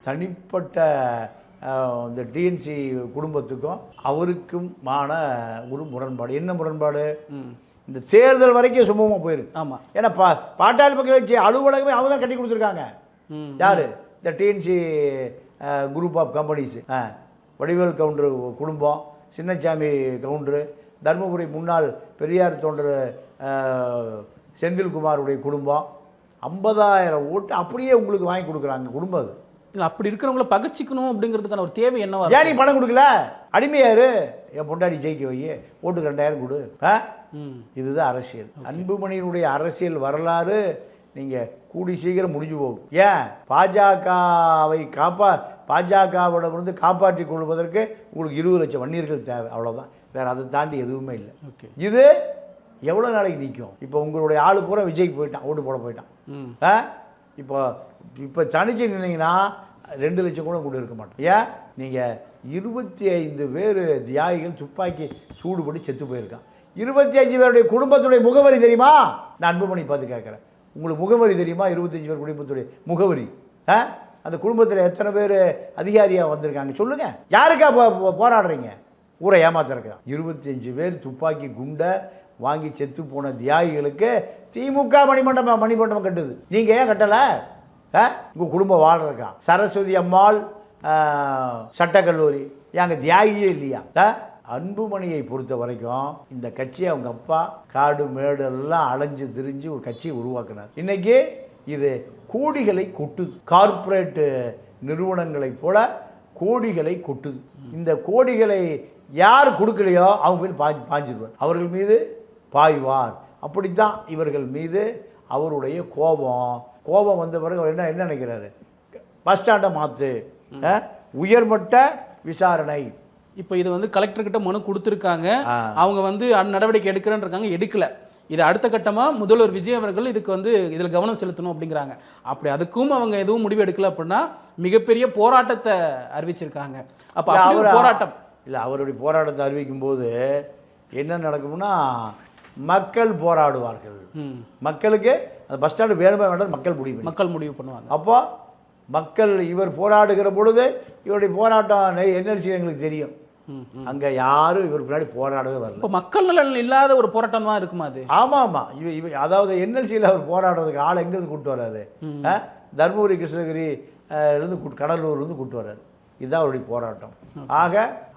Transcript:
தனிப்பட்ட இந்த டிஎன்சி குடும்பத்துக்கும் அவருக்குமான ஒரு முரண்பாடு. என்ன முரண்பாடு? இந்த தேர்தல் வரைக்கும் சுமூகமாக போயிருக்கு. ஆமாம், ஏன்னா பாட்டாளி மக்கள் கட்சி அலுவலகமே அவங்க தான் கட்டி கொடுத்துருக்காங்க. யார்? இந்த TNC group of companies. Vadivel Gounder குடும்பம், சின்னசாமி கவுண்டரு, தருமபுரி முன்னாள் பெரியார் தொண்டர் செந்தில்குமாருடைய குடும்பம் 50,000 ஓட்டு அப்படியே உங்களுக்கு வாங்கி கொடுக்குறாங்க குடும்பம். அது இல்லை, அப்படி இருக்கிறவங்கள பகச்சிக்கணும் அப்படிங்கிறதுக்கான ஒரு தேவை என்னவா? ஏன் நீ பணம் கொடுக்கல? அடிமையாரு, என் பொண்டாடி ஜெயிக்க வை, ஓட்டு 2,000 கொடு. இதுதான் அரசியல். அன்புமணியினுடைய அரசியல் வரலாறு நீங்கள் கூடி சீக்கிரம் முடிஞ்சு போகும். ஏன்? பாஜகவிடமிருந்து காப்பாற்றிக் கொள்வதற்கு உங்களுக்கு 20 லட்சம் வன்னியர்கள் தேவை, அவ்வளோதான். வேறு அதை தாண்டி எதுவுமே இல்லை. இது எவ்வளோ நாளைக்கு நிற்கும்? இப்போ உங்களுடைய ஆளு பூரா விஜய்க்கு போயிட்டான், ஓட்டு போட போயிட்டான். இப்போ தனிச்சு நின்னீங்கன்னா 2 லட்சம் கூட கூட இருக்க மாட்டோம். ஏன்? நீங்கள் 25 பேர் தியாகிகள் துப்பாக்கி சூடுபடி செத்து போயிருக்கான். 25 பேருடைய குடும்பத்துடைய முகவரி தெரியுமா? நான் அன்புமணி பார்த்து கேட்குறேன், உங்களுக்கு முகவரி தெரியுமா? 25 பேர் குடும்பத்துடைய முகவரி. அந்த குடும்பத்தில் எத்தனை பேர் அதிகாரியாக வந்திருக்காங்க சொல்லுங்கள். யாருக்கா போராடுறீங்க? ஊரை ஏமாத்துறக்கா? 25 பேர் துப்பாக்கி குண்டை வாங்கி செத்து போன தியாகிகளுக்கு திமுக மணிமண்டபம் கட்டுது. நீங்கள் ஏன் கட்டலை? உங்கள் குடும்பம் வாழ்றக்கா? சரஸ்வதி அம்மாள் சட்டக்கல்லூரி அங்கே தியாகியே இல்லையா? அன்புமணியை பொறுத்த வரைக்கும் இந்த கட்சியை அவங்க அப்பா காடு மேடு எல்லாம் அலைஞ்சு திரிஞ்சு ஒரு கட்சியை உருவாக்குனார். இன்னைக்கு இது கோடிகளை கொட்டுது. கார்ப்பரேட் நிறுவனங்களைப் போல கோடிகளை கொட்டுது. இந்த கோடிகளை யார் கொடுக்கலையோ அவங்க போய் பாஞ்சிடுவார், அவர்கள் மீது பாய்வார். அப்படித்தான் இவர்கள் மீது அவருடைய கோபம் வந்த பிறகு அவர் என்ன நினைக்கிறாரு? பஸ் ஸ்டாண்டை மாற்று, உயர்மட்ட விசாரணை. இப்போ இது கலெக்டர்கிட்ட மனு கொடுத்துருக்காங்க, அவங்க நடவடிக்கை எடுக்கிறேன்னு எடுக்கல. இது அடுத்த கட்டமாக முதல்வர் விஜய் அவர்கள் இதுக்கு இதில் கவனம் செலுத்தணும் அப்படிங்கிறாங்க. அப்படி அதுக்கும் அவங்க எதுவும் முடிவு எடுக்கல அப்படின்னா மிகப்பெரிய போராட்டத்தை அறிவிச்சிருக்காங்க. அப்போ அவர் போராட்டம் இல்லை, அவருடைய போராட்டத்தை அறிவிக்கும் போது என்ன நடக்கும்னா மக்கள் போராடுவார்கள். மக்களுக்கு அந்த பஸ் ஸ்டாண்டு வேணுமே வேண்டாம் மக்கள் முடிவு பண்ணுவாங்க. அப்போ மக்கள் இவர் போராடுகிற பொழுது இவருடைய போராட்டம் என்எல்சி எங்களுக்கு தெரியும். அங்கே யாரும் இவர் பின்னாடி போராடவே வரல. இப்போ மக்கள் நலன் இல்லாத ஒரு போராட்டம் தான் இருக்குமா அது? ஆமாம், அதாவது என்எல்சியில் அவர் போராடுறதுக்கு ஆள் எங்கேருந்து கூப்பிட்டு வர்றாரு? தருமபுரி, கிருஷ்ணகிரி இருந்து கடலூர்லேருந்து கூப்பிட்டு வர்றாரு. இதுதான் அவருடைய போராட்டம். ஆக